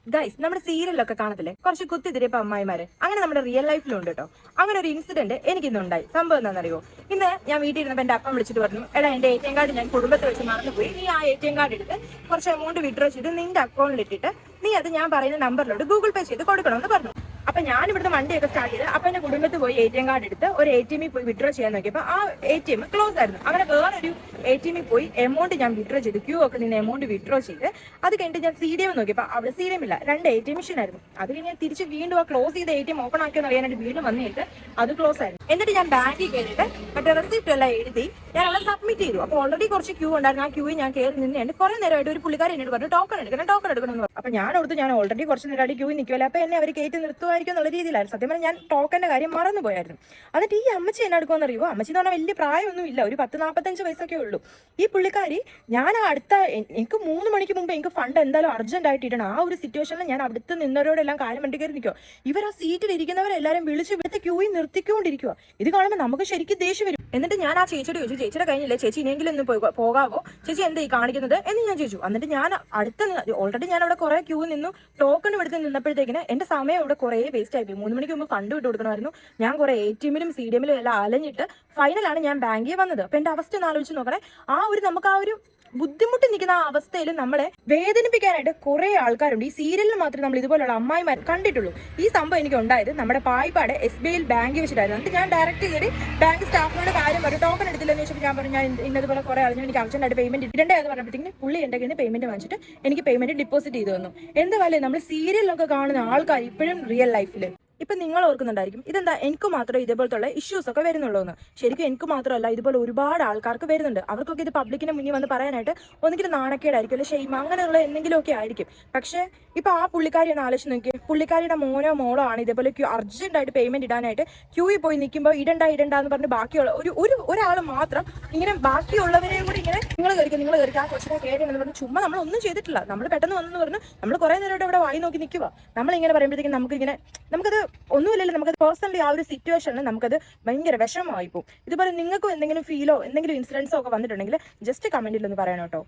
Guys, നമ്മുടെ സീരിയലൊക്കെ കാണത്തില്ലേ കുറച്ച് കുത്തിത്തിരിപ്പ് അമ്മായിമാര്, അങ്ങനെ നമ്മുടെ റിയൽ ലൈഫിലും ഉണ്ട് കേട്ടോ. അങ്ങനെ ഒരു ഇൻസിഡന്റ് എനിക്ക് ഇന്നുണ്ടായി. സംഭവം എന്താണെന്നറിയോ? ഇന്ന് ഞാൻ വീട്ടിൽ ഇരുന്നപ്പോൾ എന്റെ അപ്പം വിളിച്ചിട്ട് പറഞ്ഞു, എടാ എന്റെ ATM കാർഡ് ഞാൻ കുടുംബത്തെ വെച്ച് മറന്നുപോയി, നീ ആ ATM കാർഡ് എടുത്ത് കുറച്ച് എമൗണ്ട് വിഡ്രോ ചെയ്ത് നിന്റെ അക്കൗണ്ടിൽ ഇട്ടിട്ട് നീ അത് ഞാൻ പറയുന്ന നമ്പറിലോട്ട് ഗൂഗിൾ പേ ചെയ്ത് കൊടുക്കണമെന്ന് പറഞ്ഞു. അപ്പൊ ഞാൻ ഇവിടുന്ന് വണ്ടിയൊക്കെ സ്റ്റാർട്ട് ചെയ്ത് അപ്പൊ എന്റെ കുടുംബത്തിൽ പോയി ATM കാർഡ് എടുത്ത് ഒരു ATM പോയി വിഡ്രോ ചെയ്യാൻ നോക്കിയപ്പോ ആ ATM ക്ലോസ് ആയിരുന്നു. അങ്ങനെ വേറൊരു ATM പോയി എമൗണ്ട് ഞാൻ വിഡ്രോ ചെയ്ത് ക്യൂ ഒക്കെ നിന്ന് എമൗണ്ട് വിഡ്രോ ചെയ്ത് അത് കഴിഞ്ഞിട്ട് ഞാൻ CDM നോക്കിയപ്പോ അവിടെ CDM ഇല്ല, 2 ATM മെഷീൻ ആയിരുന്നു. അത് കഴിഞ്ഞ് ഞാൻ തിരിച്ച് വീണ്ടും ആ ക്ലോസ് ചെയ്ത ATM ഓപ്പൺ ആക്കിയെന്ന് അറിയാനായിട്ട് വീണ്ടും വന്നിട്ട് അത് ക്ലോസ് ആയിരുന്നു. എന്നിട്ട് ഞാൻ ബാങ്കിൽ കയറിയിട്ട് മറ്റേ റെസിപ്റ്റ് എല്ലാം എഴുതി ഞാൻ അവിടെ സബ്മിറ്റ് ചെയ്തു. അപ്പോൾ ഓൾറെഡി കുറച്ച് ക്യൂ ഉണ്ടായിരുന്നു. ആ ക്യൂവിൽ ഞാൻ കയറി നിന്നുണ്ട്. കുറെ നേരമായിട്ട് ഒരു പുള്ളിക്കാരൻ എന്നോട് പറഞ്ഞു ടോക്കൺ എടുക്കണം എന്ന് പറഞ്ഞു. അപ്പൊ ഞാൻ ഓർത്തു ഞാൻ ഓൾറെഡി കുറച്ച് നേരമായിട്ട് ക്യൂവിൽ നിൽക്കുമല്ലോ, അപ്പൊ എന്നെ അവർ കയറ്റി നിർത്തുമായിരിക്കും എന്നുള്ള രീതിയിലായിരുന്നു. സത്യം പറഞ്ഞാൽ ഞാൻ ടോക്കന്റെ കാര്യം മറന്നുപോയായിരുന്നു. എന്നിട്ട് ഈ അമ്മച്ചി എന്നെ എടുക്കുമെന്ന് അറിയുമോ? അമ്മച്ചി എന്ന് പറഞ്ഞാൽ വലിയ പ്രായമൊന്നും ഇല്ല, ഒരു 40-45 വയസ്സൊക്കെ ഉള്ളൂ. ഈ പുള്ളിക്കാരി ഞാൻ എനിക്ക് 3 മണിക്ക് മുമ്പ് എനിക്ക് ഫണ്ട് എന്തായാലും അർജന്റ് ആയിട്ട് ഇടണം. ആ ഒരു സിറ്റുവേഷനിൽ ഞാൻ അടുത്ത് നിന്നവരോടെല്ലാം കാര്യം വണ്ടി കയറി നിൽക്കുക. ഇവർ ആ സീറ്റിൽ ഇരിക്കുന്നവരെല്ലാരും വിളിച്ച് ഇവിടുത്തെ ക്യൂവിൽ നിർത്തിക്കൊണ്ടിരിക്കുക. ഇത് കാണുമ്പോൾ നമുക്ക് ശരിക്കും ദേഷ്യം വരും. എന്നിട്ട് ഞാൻ ആ ചേച്ചിയോട് ചോദിച്ചു, ചേച്ചിയുടെ കഴിഞ്ഞില്ലേ ചേച്ചി, ഇനിയെങ്കിലും ഒന്ന് പോകാവോ ചേച്ചി, എന്താ ഈ കാണിക്കുന്നത് എന്ന് ഞാൻ ചോദിച്ചു. എന്നിട്ട് ഞാൻ ഓൾറെഡി ഞാൻ അവിടെ കുറെ ക്യൂ നിന്നു. ടോക്കൺ എടുത്ത് നിന്നപ്പോഴത്തേക്കിന് എന്റെ സമയം ഇവിടെ കുറെ വേസ്റ്റ് ആയിപ്പോയി. 3 മണിക്ക് മുമ്പ് ഫണ്ട് വിട്ട് കൊടുക്കണമായിരുന്നു. ഞാൻ കുറെ ATM-ലും CDM-ലും എല്ലാം അലഞ്ഞിട്ട് ഫൈനലാണ് ഞാൻ ബാങ്കിൽ വന്നത്. അപ്പൊ എന്റെ അവസ്ഥ ഒന്ന് ആലോചിച്ച് നോക്കണേ. നമുക്ക് ആ ഒരു ബുദ്ധിമുട്ട് നിൽക്കുന്ന ആ അവസ്ഥയിൽ നമ്മളെ വേദനിപ്പിക്കാനായിട്ട് കുറെ ആൾക്കാരുണ്ട്. ഈ സീരിയലിൽ മാത്രമേ നമ്മൾ ഇതുപോലുള്ള അമ്മായിമാർ കണ്ടിട്ടുള്ളൂ. ഈ സംഭവം എനിക്ക് ഉണ്ടായത് നമ്മുടെ പായിപ്പാട് SBIയിൽ ബാങ്കിൽ വെച്ചിട്ടായിരുന്നു. എന്നിട്ട് ഞാൻ ഡയറക്റ്റ് കയറി ബാങ്ക് സ്റ്റാഫിനോട് കാര്യം പറഞ്ഞു, ടോക്കൺ എടുത്തില്ലെന്ന് വെച്ചപ്പോൾ ഞാൻ പറഞ്ഞു ഞാൻ ഇന്നതുപോലെ കുറെ ആളുകൾ എനിക്ക് അർജന്റായിട്ട് പേയ്മെന്റ് ഇടണ്ടേ എന്ന് പറഞ്ഞപ്പോഴത്തേക്കും പുള്ളി എന്റെ കയ്യിൽ പേയ്മെന്റ് വാങ്ങിച്ചിട്ട് എനിക്ക് പേയ്മെന്റ് ഡിപ്പോസിറ്റ് ചെയ്തു തന്നു. എന്താ നമ്മൾ സീരിയലിലൊക്കെ കാണുന്ന ആൾക്കാർ ഇപ്പോഴും റിയൽ ലൈഫിൽ ഇപ്പൊ നിങ്ങൾ ഓർക്കുന്നുണ്ടായിരിക്കും ഇതെന്താ എനിക്ക് മാത്രമേ ഇതേപോലത്തുള്ള ഇഷ്യൂസ് ഒക്കെ വരുന്നുള്ളൂ എന്ന്. ശരിക്കും എനിക്ക് മാത്രമല്ല, ഇതുപോലെ ഒരുപാട് ആൾക്കാർക്ക് വരുന്നുണ്ട്. അവർക്കൊക്കെ ഇത് പബ്ലിക്കിന് മുന്നിൽ വന്ന് പറയാനായിട്ട് ഒന്നെങ്കിലും നാണക്കേടായിരിക്കും, അല്ലെ ഷെയ്മ, അങ്ങനെയുള്ള എന്തെങ്കിലുമൊക്കെ ആയിരിക്കും. പക്ഷെ ഇപ്പൊ ആ പുള്ളിക്കാരിയാണ് ആലോചിച്ച് നോക്കി, പുള്ളിക്കാരിയുടെ മോനോ മോളോ ആണ് ഇതേപോലെ അർജന്റ് ആയിട്ട് പേയ്മെന്റ് ഇടാനായിട്ട് ക്യൂവിൽ പോയി നിൽക്കുമ്പോൾ ഇടണ്ട എന്ന് പറഞ്ഞ് ബാക്കിയുള്ള ഒരാൾ മാത്രം ഇങ്ങനെ ബാക്കിയുള്ളവരെയും കൂടി ഇങ്ങനെ നിങ്ങൾ കയറിക്കുക ആ കൊച്ചിനെ കയറി എന്ന് പറഞ്ഞ് ചുമ്മാ നമ്മൾ ഒന്നും ചെയ്തിട്ടില്ല. നമ്മൾ പെട്ടെന്ന് വന്നെന്ന് പറഞ്ഞ് നമ്മൾ കുറെ നേരമായിട്ട് ഇവിടെ വായി നോക്കി നിൽക്കുക. നമ്മളിങ്ങനെ പറയുമ്പോഴത്തേക്കും നമുക്കത് ഒന്നുമില്ലല്ലോ, നമുക്കത് പേഴ്സണലി ആ ഒരു സിറ്റുവേഷനിൽ നമുക്കത് ഭയങ്കര വിഷമമായി പോകും. ഇതുപോലെ നിങ്ങൾക്കും എന്തെങ്കിലും ഫീലോ എന്തെങ്കിലും ഇൻസിഡൻസോ ഒക്കെ വന്നിട്ടുണ്ടെങ്കിൽ ജസ്റ്റ് കമന്റിൽ ഒന്ന് പറയണം കേട്ടോ.